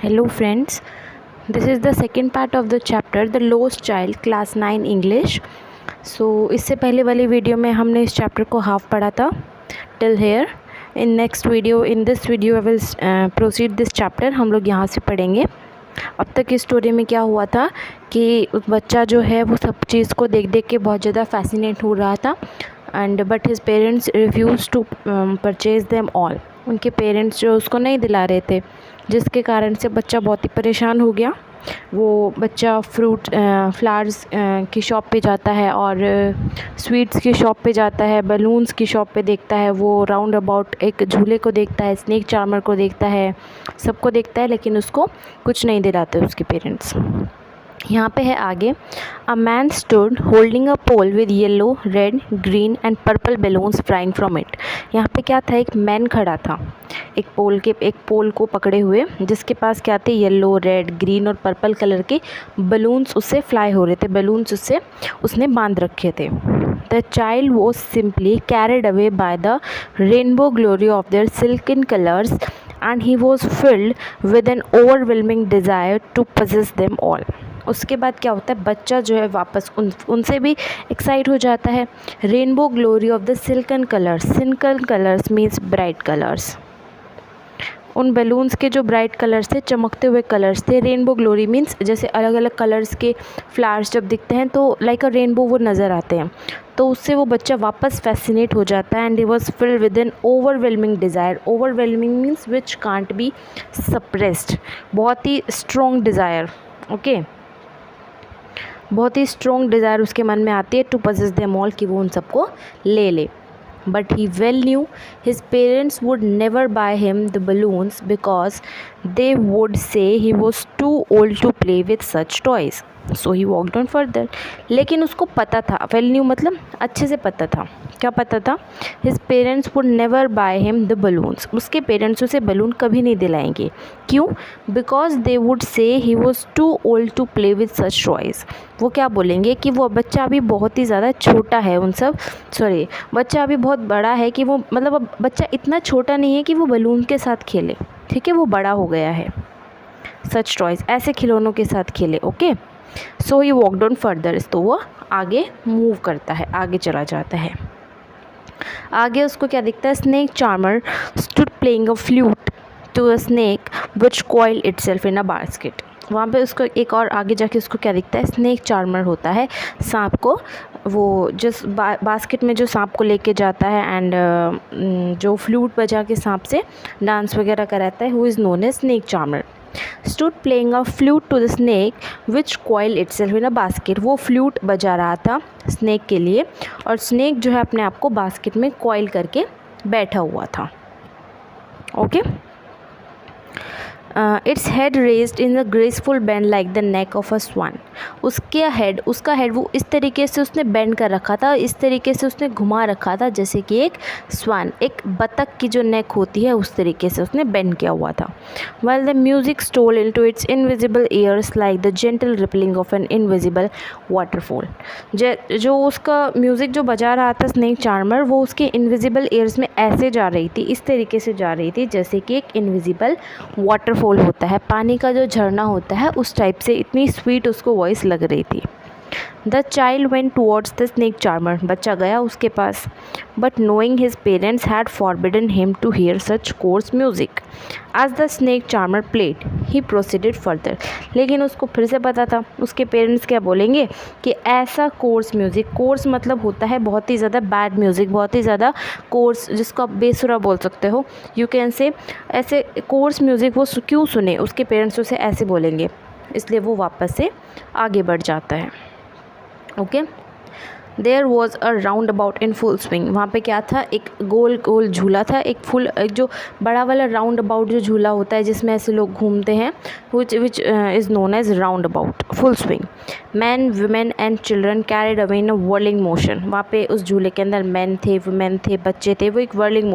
Hello friends, this is the second part of the chapter The Lost Child Class 9 English. So इससे पहले वाली video में हमने इस चैप्टर को हाफ पढ़ा था till here. In this video I will proceed this chapter. हम लोग यहाँ से पढ़ेंगे. अब तक इस स्टोरी में क्या हुआ था कि उस बच्चा जो है वो सब चीज़ को देख देख के बहुत ज़्यादा फैसिनेट हो रहा था but his parents refuse to purchase them all. उनके पेरेंट्स जो उसको नहीं दिला रहे थे, जिसके कारण से बच्चा बहुत ही परेशान हो गया. वो बच्चा फ्लावर्स की शॉप पे जाता है और स्वीट्स की शॉप पे जाता है, बलून्स की शॉप पे देखता है, वो राउंड अबाउट एक झूले को देखता है, स्नेक चार्मर को देखता है, सबको देखता है, लेकिन उसको कुछ नहीं दिलाते उसके पेरेंट्स. यहाँ पे है आगे. A man stood holding a pole with yellow, red, green and purple balloons flying from it. यहाँ पे क्या था, एक मैन खड़ा था एक पोल को पकड़े हुए, जिसके पास क्या थे, येलो, रेड, ग्रीन और पर्पल कलर के बलून्स उससे फ्लाई हो रहे थे. बलून्स उसने बांध रखे थे. The child was simply carried away by the rainbow glory of their silken colours and he was filled with an overwhelming desire to possess them all. उसके बाद क्या होता है, बच्चा जो है वापस उनसे भी एक्साइट हो जाता है. Rainbow glory of the silken colours means bright colours. उन बैलून्स के जो ब्राइट कलर्स थे, चमकते हुए कलर्स थे. रेनबो ग्लोरी मीन्स जैसे अलग अलग कलर्स के फ्लावर्स जब दिखते हैं तो लाइक अ रेनबो वो नज़र आते हैं. तो उससे वो बच्चा वापस फैसिनेट हो जाता है. And he was filled with an overwhelming desire. Overwhelming means which can't be suppressed. बहुत ही स्ट्रॉन्ग डिज़ायर. ओके, बहुत ही स्ट्रॉन्ग डिज़ायर उसके मन में आती है टू पजेस देम ऑल, कि वो उन सबको ले ले. But he well knew his parents would never buy him the balloons because they would say he was too old to play with such toys. So he walked on further. लेकिन उसको पता था, well knew मतलब अच्छे से पता था. क्या पता था? His parents would never buy him the balloons. उसके पेरेंट्स उसे बलून कभी नहीं दिलाएंगे. क्यों? Because they would say he was too old to play with such toys. वो क्या बोलेंगे कि वो बच्चा अभी बहुत ही ज़्यादा छोटा है, बच्चा अभी बहुत बड़ा है, कि वो मतलब अब बच्चा इतना छोटा नहीं है कि वो बलून के साथ खेले. ठीक है, वो बड़ा हो गया है. सच टॉयज़, ऐसे खिलौनों के साथ खेले. Okay, so he walked on further. तो वो आगे मूव करता है, आगे चला जाता है. आगे उसको क्या दिखता है, snake charmer stood playing a flute to a snake which coiled itself in a basket. वहाँ पे उसको एक और आगे जाके उसको क्या दिखता है, स्नेक चार्मर होता है, सांप को वो जिस बास्केट में जो सांप को लेके जाता है एंड जो फ्लूट बजा के सांप से डांस वगैरह कराता है, who is known as snake charmer. Stood playing a flute to the snake which coil itself in a basket. वो फ्लूट बजा रहा था स्नेक के लिए, और स्नेक जो है अपने आप को बास्केट में कॉइल करके बैठा हुआ था. Okay, it's head raised in a graceful bend like the neck of a swan. उसका हेड वो इस तरीके से उसने बेंड कर रखा था, इस तरीके से उसने घुमा रखा था जैसे कि एक स्वान, एक बतख की जो नेक होती है उस तरीके से उसने बेंड किया हुआ था. while the music stole into its invisible ears like the gentle rippling of an invisible waterfall. जो उसका म्यूज़िक जो बजा रहा था स्नेक चार्मर, वो उसके इनविजिबल ईयर्स में ऐसे जा रही थी, इस तरीके से जा रही थी जैसे कि एक इनविजिबल वाटरफॉल होता है, पानी का जो झरना होता है, उस टाइप से. इतनी स्वीट उसको वॉइस लग रही थी. The child went towards the snake charmer. बच्चा गया उसके पास. But knowing his parents had forbidden him to hear such coarse music as the snake charmer played he proceeded further. लेकिन उसको फिर से पता था उसके पेरेंट्स क्या बोलेंगे कि ऐसा कोर्स म्यूज़िक, कोर्स मतलब होता है बहुत ही ज़्यादा बैड म्यूज़िक, बहुत ही ज़्यादा कोर्स, जिसको आप बेसुरा बोल सकते हो, यू कैन से. ऐसे कोर्स म्यूज़िक वो क्यों सुने, उसके पेरेंट्स उसे ऐसे बोलेंगे, इसलिए वो वापस से आगे बढ़ जाता है. Okay, there was a roundabout in full swing. वहाँ पे क्या था, एक गोल गोल झूला था, एक जो बड़ा वाला राउंड अबाउट जो झूला होता है जिसमें ऐसे लोग घूमते हैं, which is known as roundabout full swing. Man, women and children carried away in a whirling motion. वहाँ पे उस झूले के अंदर मैन थे, वुमेन थे, बच्चे थे, वो एक whirling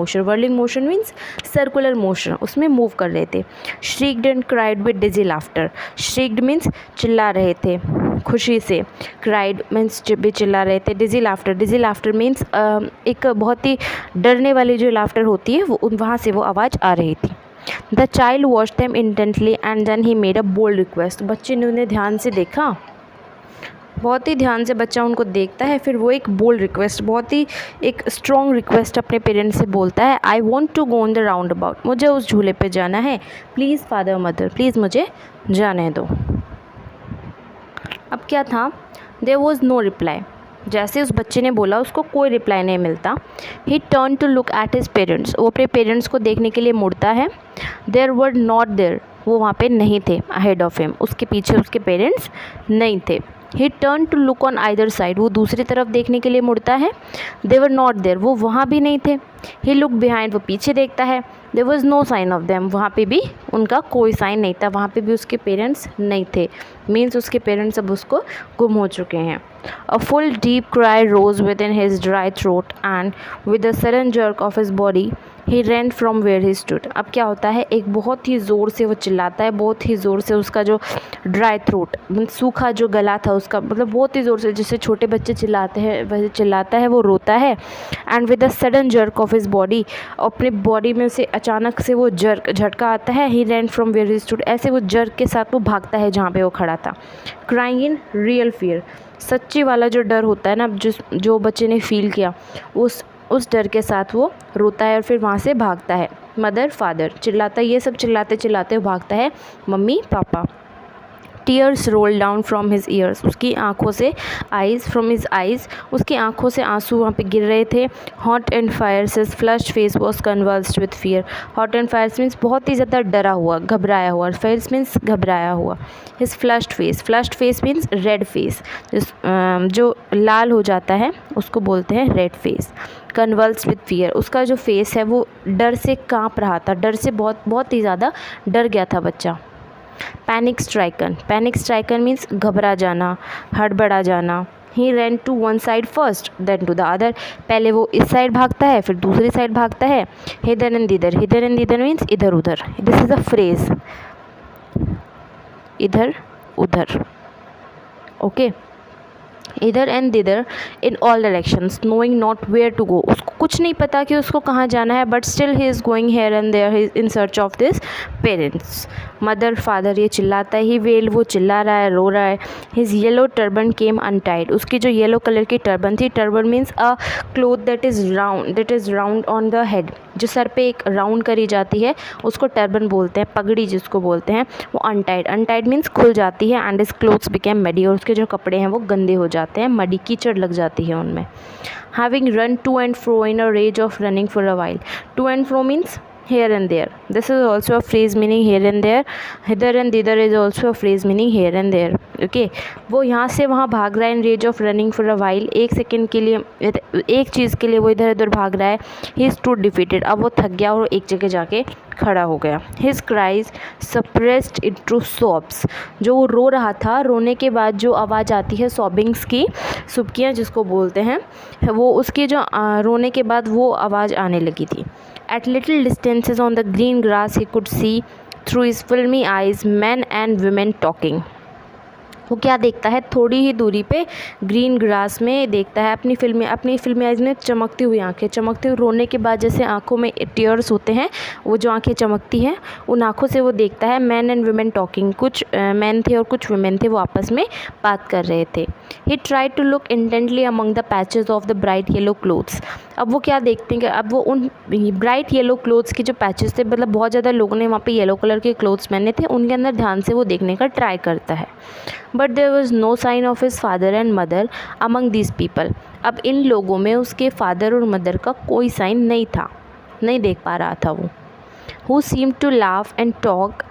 motion means circular motion, उसमें मूव कर रहे थे. Shrieked and cried with dizzy laughter. Shrieked means चिल्ला रहे थे खुशी से, क्राइड मीन्स भी चिल्ला रहे थे. डिजी लाफ्टर मीन्स एक बहुत ही डरने वाली जो लाफ्टर होती है, वो वहाँ से वो आवाज़ आ रही थी. The child watch them intently and then he made a bold request. बच्चे ने उन्हें ध्यान से देखा, बहुत ही ध्यान से बच्चा उनको देखता है, फिर वो एक बोल्ड रिक्वेस्ट, बहुत ही एक स्ट्रॉन्ग रिक्वेस्ट अपने पेरेंट्स से बोलता है, I want to go on the roundabout, मुझे उस झूले पे जाना है, प्लीज़ फादर मदर, प्लीज़ मुझे जाने दो। अब क्या था, देयर वॉज नो रिप्लाई। जैसे उस बच्चे ने बोला उसको कोई रिप्लाई नहीं मिलता। He turn to look at his parents, वो अपने पेरेंट्स को देखने के लिए मुड़ता है। देयर वर नॉट देयर, वो वहाँ पे नहीं थे। अहेड ऑफ हिम, उसके पीछे उसके पेरेंट्स नहीं थे। He turn to look on either side, वो दूसरी तरफ देखने के लिए मुड़ता है। दे वर नॉट देयर, वो वहाँ भी नहीं थे। ही लुक बिहाइंड, वो पीछे देखता है। There was no sign of them, वहाँ पे भी उनका कोई साइन नहीं था, वहाँ पे भी उसके पेरेंट्स नहीं थे। मीन्स उसके पेरेंट्स अब उसको गुम हो चुके हैं। A full deep cry rose within his dry throat and with a sudden jerk of his body he ran from where he stood. अब क्या होता है, एक बहुत ही ज़ोर से वो चिल्लाता है, बहुत ही ज़ोर से उसका जो ड्राई थ्रोट, सूखा जो गला था उसका, मतलब बहुत ही ज़ोर से, जैसे छोटे बच्चे चिल्लाते हैं वैसे चिल्लाता है, वो रोता है। And with a sudden jerk of his body, अपने बॉडी में से अचानक से वो जर्क झटका आता है। He ran from where he stood, ऐसे वो जर्क के साथ वो भागता है जहाँ पे वो खड़ा था। क्राइंग इन रियल फियर, सच्ची वाला जो डर होता है ना, जो बच्चे ने फील किया, उस डर के साथ वो रोता है और फिर वहाँ से भागता है। मदर फादर चिल्लाता है, ये सब चिल्लाते चिल्लाते भागता है, mummy papa. Tears roll down from his years, उसकी आँखों से, आइज़ फ्रॉम हिज आइज़, उसकी आँखों से आंसू वहाँ पे गिर रहे थे। Hot and fires his flushed face was convulsed with fear. Hot and fires means बहुत ही ज़्यादा डरा हुआ, घबराया हुआ। फायर्स मीन्स घबराया हुआ। His flushed face means red face, जो लाल हो जाता है उसको बोलते हैं रेड फेस। कन्वल्स्ड विथ फियर, उसका जो फेस है वो डर से काँप रहा था, डर से बहुत ही ज़्यादा डर गया था बच्चा। पैनिक स्ट्राइकन मीन्स घबरा जाना, हड़बड़ा जाना। He ran to one side first then to the other, पहले वो इस साइड भागता है फिर दूसरी साइड भागता है। हिदर एंड दिदर मीन्स इधर उधर। दिस इज़ अ फ्रेज, इधर उधर, okay. Hither and thither in all directions knowing not where to go, उसको कुछ नहीं पता कि उसको कहाँ जाना है, but still he is going here and there in search of this parents. Mother father, ये चिल्लाता है। ही वेल, वो चिल्ला रहा है, रो रहा है। हिज येलो टर्बन केम अनटाइड, उसकी जो येलो कलर की टर्बन थी, turban means a cloth that is round on the head, जो सर पे एक राउंड करी जाती है उसको टर्बन बोलते हैं, पगड़ी जिसको बोलते हैं, वो अनटाइड मीन्स खुल जाती है। And his clothes became muddy, और उसके जो कपड़े हैं वो गंदे हो जाते हैं, मडी, कीचड़ लग जाती है उनमें। Having run to and fro in a rage of running for a while, to and fro means here and there, this is also a phrase meaning here and there. hither and thither is also a phrase meaning here and there, okay. वो यहाँ से वहाँ भाग रहा है, in rage of running for a while, एक second के लिए, एक चीज़ के लिए वो इधर उधर भाग रहा है। ही स्टूड डिफीटेड, अब वो थक गया और एक जगह जाके खड़ा हो गया। हिज क्राइज सप्रेस्ड इनटू सॉब्स, जो वो रो रहा था, रोने के बाद जो आवाज़ आती है सॉबिंग्स की, सुबकियाँ जिसको बोलते हैं, वो उसकी जो रोने के बाद वो आवाज़ आने लगी थी। At little distances on the green grass he could see through his filmy eyes men and women talking. वो क्या देखता है, थोड़ी ही दूरी पे ग्रीन ग्रास में देखता है अपनी फिल्मी आइज़ में चमकती हुई आंखें, चमकती हुई, रोने के बाद जैसे आंखों में टीयर्स होते हैं, वो जो आंखें चमकती हैं उन आंखों से वो देखता है मैन एंड वुमेन टॉकिंग, कुछ मैन थे और कुछ वुमेन थे, वो आपस में बात कर रहे थे। He try to look intently among the patches of the bright yellow clothes, अब वो क्या देखते हैं कि अब वो उन ब्राइट येलो क्लोथ्स के जो पैचेस थे, मतलब बहुत ज़्यादा लोगों ने वहाँ पे येलो कलर के क्लोथ्स पहने थे, उनके अंदर ध्यान से वो देखने का ट्राई करता है। But there was no sign of his father and mother among these people, अब इन लोगों में उसके फादर और मदर का कोई साइन नहीं था, नहीं देख पा रहा था वो। who seemed to laugh and talk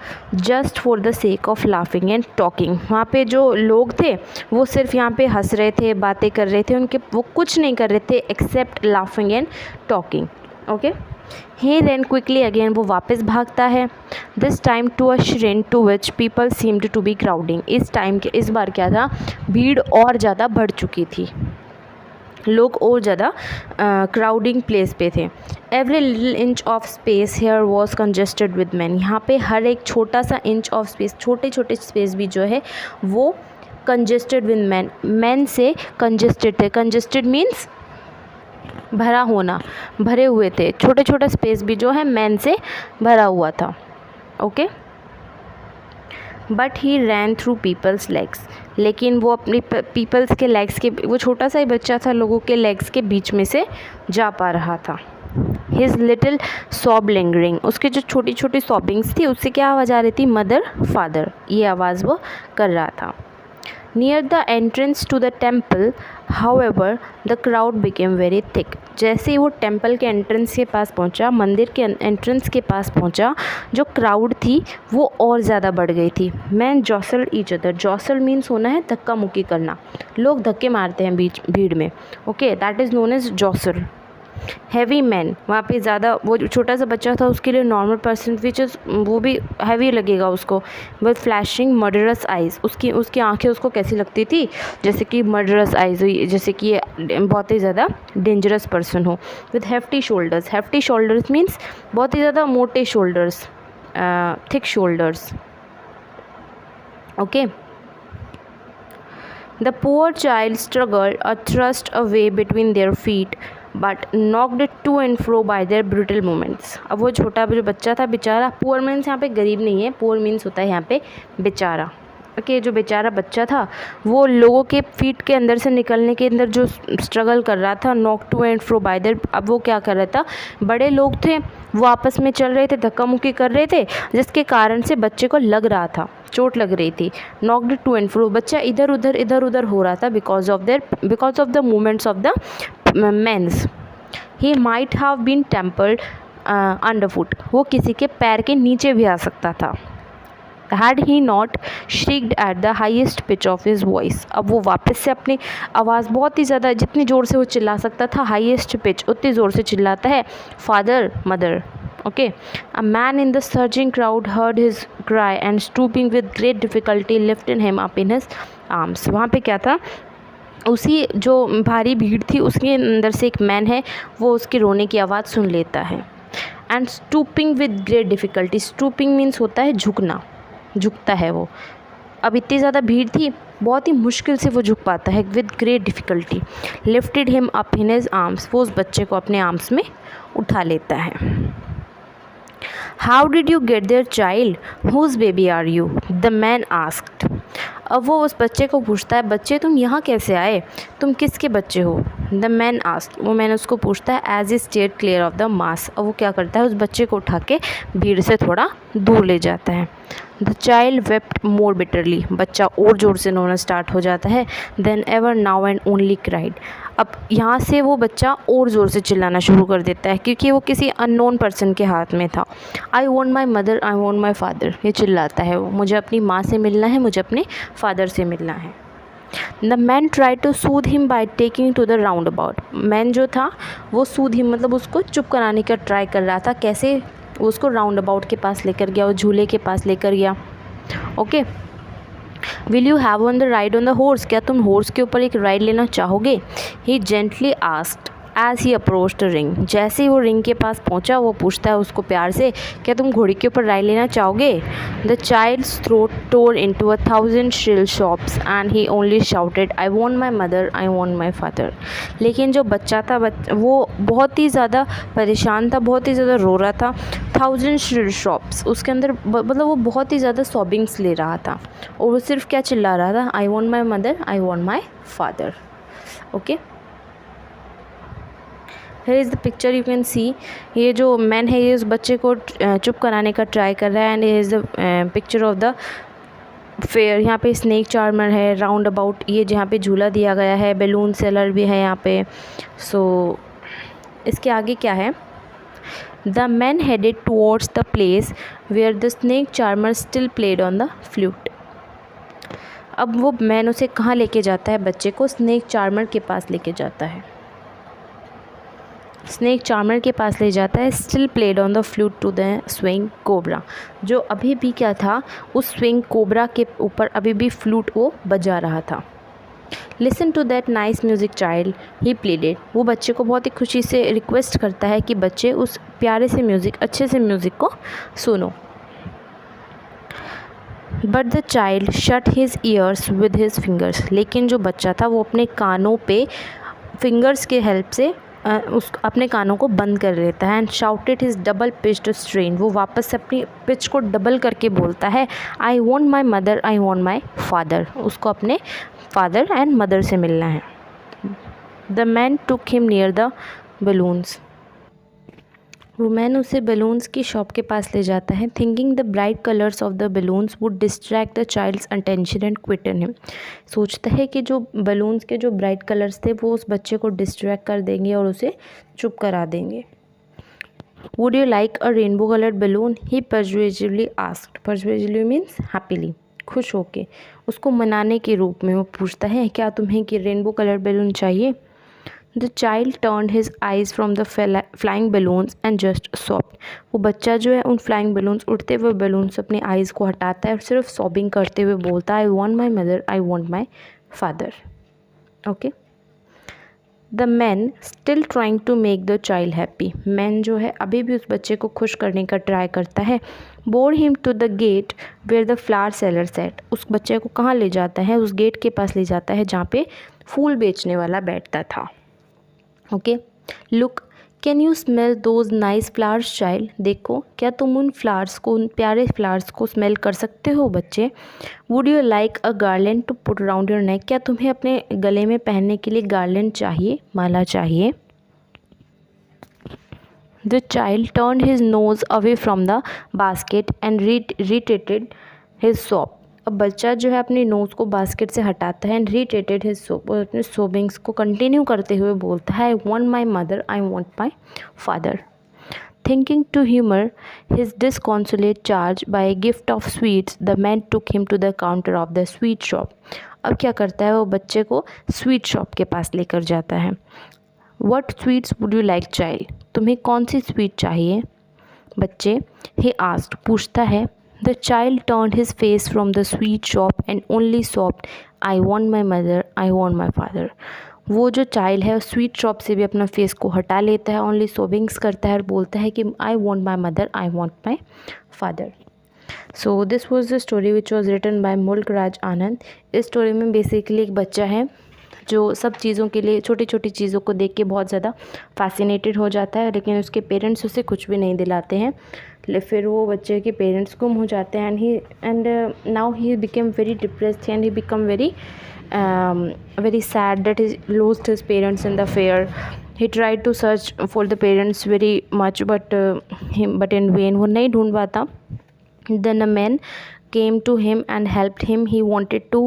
just for the sake of laughing and talking, वहाँ पे जो लोग थे वो सिर्फ यहाँ पे हंस रहे थे, बातें कर रहे थे, उनके वो कुछ नहीं कर रहे थे except laughing and talking, okay. He ran quickly again, वो वापस भागता है। This time to a shrine to which people seemed to be crowding, इस बार क्या था, भीड़ और ज़्यादा बढ़ चुकी थी, लोग और ज़्यादा क्राउडिंग प्लेस पे थे। Every little inch of space here was congested with man, यहाँ पे हर एक छोटा सा इंच ऑफ स्पेस, छोटे छोटे स्पेस भी जो है वो कंजेस्टेड विद मैन, मैन से कंजेस्टेड थे। कंजेस्टेड मीन्स भरा होना, भरे हुए थे, छोटे छोटे स्पेस भी जो है मैन से भरा हुआ था। Okay. But he ran through people's legs, लेकिन वो अपनी पीपल्स के लेग्स के, वो छोटा सा ही बच्चा था, लोगों के लेग्स के बीच में से जा पा रहा था। हिज लिटिल सॉब लिंगरिंग, उसकी जो छोटी छोटी सॉबिंग्स थी उससे क्या आवाज़ आ रही थी, मदर फादर, ये आवाज़ वो कर रहा था। Near the entrance to the temple however the crowd became very thick, जैसे ही वो टेम्पल के एंट्रेंस के पास पहुंचा, मंदिर के एंट्रेंस के पास पहुंचा, जो क्राउड थी वो और ज़्यादा बढ़ गई थी। मैन जॉसल ईच अदर, जॉसल मीन्स होना है धक्का मुक्की करना, लोग धक्के मारते हैं भीड़ में, okay, that is known as jostle. Heavy man, वहाँ पे ज़्यादा, वो छोटा सा बच्चा था उसके लिए नॉर्मल पर्सन विच इज़, वो भी हैवी लगेगा उसको। विद फ्लैशिंग मर्डरस आइज़, उसकी आंखें उसको कैसी लगती थी, जैसे कि मर्डरस आइज़ हुई, जैसे कि ये बहुत ही ज़्यादा डेंजरस पर्सन हो। With hefty shoulders, hefty shoulders means बहुत ही ज़्यादा मोटे shoulders, thick shoulders, okay. The poor child struggled or thrust away between their feet, but knocked it to and fro by their brutal movements. अब वो छोटा जो बच्चा था बेचारा, पुअर मीन्स यहाँ पे गरीब नहीं है, पुअर मीन्स होता है यहाँ पे बेचारा, ओके। जो बेचारा बच्चा था वो लोगों के फीट के अंदर से निकलने के अंदर जो स्ट्रगल कर रहा था, knock to and fro by there, अब वो क्या कर रहा था, बड़े लोग थे वो आपस में चल रहे थे, धक्का मुक्की कर रहे थे, जिसके कारण से बच्चे को लग रहा था, चोट लग रही थी। नॉक्ड टू एंड फ्रो, बच्चा इधर उधर हो रहा था, because of the movements of the mens. He might have been trampled under foot, वो किसी के पैर के नीचे भी आ सकता था। Had he not shrieked at the highest pitch of his voice, अब वो वापस से अपनी आवाज़ बहुत ही ज़्यादा, जितनी ज़ोर से वो चिल्ला सकता था, हाईएस्ट पिच उतनी ज़ोर से चिल्लाता है, father mother, okay. A man in the surging crowd heard his cry and stooping with great difficulty lifted him up in his arms। वहाँ पे क्या था, उसी जो भारी भीड़ थी उसके अंदर से एक मैन है, वो उसके रोने की आवाज़ सुन लेता है। And stooping with great difficulty, stooping means होता है झुकना, झुकता है वो, अब इतनी ज़्यादा भीड़ थी, बहुत ही मुश्किल से वो झुक पाता है। With great difficulty lifted him up in his arms, वो उस बच्चे को अपने आर्म्स में उठा लेता है। How did you get there child, whose baby are you, the man asked. अब वो उस बच्चे को पूछता है, बच्चे तुम यहाँ कैसे आए, तुम किसके बच्चे हो। द मैन आस्क्ड, वो मैन उसको पूछता है, as a state clear of the mass. अब वो क्या करता है, उस बच्चे को उठा के भीड़ से थोड़ा दूर ले जाता है। The child wept more bitterly, बच्चा और ज़ोर से रोना स्टार्ट हो जाता है। Then ever now and only cried, अब यहाँ से वो बच्चा और ज़ोर से चिल्लाना शुरू कर देता है, क्योंकि वो किसी अननोन पर्सन के हाथ में था। आई want my mother, I want my father, ये चिल्लाता है वो, मुझे अपनी माँ से मिलना है, मुझे अपने फादर से मिलना है। The man try to soothe him by taking to the roundabout, man जो था वो सूद हिम मतलब उसको चुप कराने का ट्राई कर रहा था। कैसे, वो उसको राउंड अबाउट के पास लेकर गया, वो झूले के पास लेकर गया, okay. Will you have on the ride on the horse, क्या तुम हॉर्स के ऊपर एक राइड लेना चाहोगे। He gently asked as he approach the ring, जैसे ही वो रिंग के पास पहुंचा वो पूछता है उसको प्यार से, क्या तुम घोड़ी के ऊपर राइड लेना चाहोगे। The child's throat tore into 1,000 shrill shops and he only shouted, I want my mother, I want my father. लेकिन जो बच्चा था वो बहुत ही ज़्यादा परेशान था, बहुत ही ज़्यादा रो रहा था। 1,000 श्रिल शॉप्स, उसके अंदर मतलब वो बहुत ही ज़्यादा सॉबिंग्स ले रहा था, और वो सिर्फ क्या चिल्ला रहा था, आई want my mother, I want my father, okay. Here is the picture you can see, ये जो मैन है ये उस बच्चे को चुप कराने का ट्राई कर रहा है। And here is the picture of the fair, यहाँ पे स्नेक चार्मर है, राउंड अबाउट ये जहाँ पे झूला दिया गया है, बैलून सेलर भी है यहाँ पे। सो इसके आगे क्या है, the man headed towards the place where the snake charmer still played on the flute. अब वो मैन उसे कहाँ लेके जाता है, बच्चे को स्नेक चार्मर के पास लेके जाता है, स्नेक चार्मर के पास ले जाता है। Still played on the flute to the swing cobra, जो अभी भी क्या था, उस स्विंग कोबरा के ऊपर अभी भी फ्लूट वो बजा रहा था। Listen to that nice music child, he pleaded, वो बच्चे को बहुत ही खुशी से रिक्वेस्ट करता है कि बच्चे उस प्यारे से म्यूज़िक, अच्छे से म्यूज़िक को सुनो। But the child shut his years with his fingers, लेकिन जो बच्चा था वो अपने कानों पे फिंगर्स के हेल्प से उस अपने कानों को बंद कर लेता है। And shouted his double pitched strain, वो वापस से अपनी पिच को डबल करके बोलता है, I want my mother, I want my father. उसको अपने फादर एंड मदर से मिलना है। The man took him near the balloons, वो मैन उसे बलून्स की शॉप के पास ले जाता है। Thinking the bright colours of the balloons would distract the child's attention and quieten him, सोचता है कि जो बलून्स के जो ब्राइट कलर्स थे वो उस बच्चे को डिस्ट्रैक्ट कर देंगे और उसे चुप करा देंगे। Would you like a rainbow coloured balloon, he persuasively asked, persuasively means happily, खुश होके, उसको मनाने के रूप में वो पूछता है, क्या तुम्हें कि रेनबो कलर्ड बलून चाहिए। The child turned his eyes from the flying balloons and just sobbed. वो बच्चा जो है उन फ्लाइंग बलून्स, उड़ते हुए बलून्स अपने आइज़ को हटाता है और सिर्फ सॉबिंग करते हुए बोलता है, I want my mother, I want my father. Okay. The man still trying to make the child happy, man जो है अभी भी उस बच्चे को खुश करने का ट्राई करता है। Bore him to the gate where the flower seller sat, उस बच्चे को कहाँ ले जाता है, उस गेट के पास ले जाता है जहाँ पे फूल बेचने वाला बैठता था। Okay. Look, can you smell those nice flowers child, देखो क्या तुम उन फ्लावर्स को, उन प्यारे फ्लावर्स को स्मेल कर सकते हो बच्चे। Would you like a garland to put around your neck, क्या तुम्हें अपने गले में पहनने के लिए गार्लैंड चाहिए, माला चाहिए। The child turn his nose away from the basket and reiterated his sob, अब बच्चा जो है अपनी नोज़ को बास्केट से हटाता है एंड रीटेटेड हिज सोप, और अपने सोबिंग्स को कंटिन्यू करते हुए बोलता है, I want my mother, I want my father. Thinking to humour his disconsolate charge by a gift of sweets, the man took him to the counter of the sweet shop, अब क्या करता है वो बच्चे को स्वीट शॉप के पास लेकर जाता है। What sweets would you like child, तुम्हें कौन सी स्वीट चाहिए बच्चे। ही आस्क्ड, पूछता है। The child turned his face from the sweet shop and only sobbed, I want my mother, I want my father. वो जो चाइल्ड है स्वीट शॉप से भी अपना फेस को हटा लेता है, ओनली सोबिंग्स करता है और बोलता है कि I want my mother, I want my father. So this was the story which was written by Mulk Raj आनंद। इस स्टोरी में बेसिकली एक बच्चा है जो सब चीज़ों के लिए, छोटी छोटी चीज़ों को देख के बहुत ज़्यादा फैसिनेटेड हो जाता है, लेकिन उसके पेरेंट्स उसे कुछ भी नहीं दिलाते हैं। फिर वो बच्चे के पेरेंट्स गुम हो जाते हैं and now he become very depressed and he become very sad that he lost his parents in the fair. He tried to search for the parents very much but in vain, वो नहीं ढूंढ पाता। Then a man came to him and helped him. He wanted to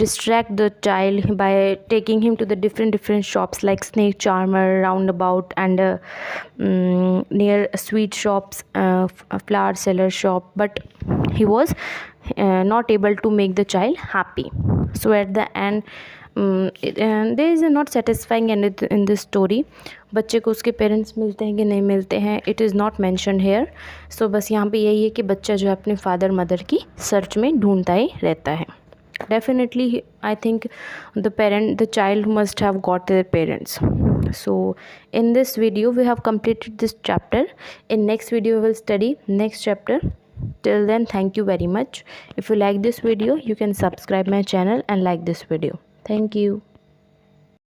distract the child by taking him to the different shops like Snake Charmer, Roundabout, and near sweet shops, a flower seller shop. But he was not able to make the child happy. So at the end, there is a not satisfying end in this story. बच्चे को उसके parents मिलते हैं कि नहीं मिलते हैं, it is not mentioned here. So बस यहाँ पे यही है कि बच्चा जो है अपने फादर मदर की सर्च में ढूंढता ही रहता है। Definitely I think the child must have got their parents. So in this video we have completed this chapter. In next video we will study next chapter. Till then, thank you very much. If you like this video, you can subscribe my channel and like this video. Thank you.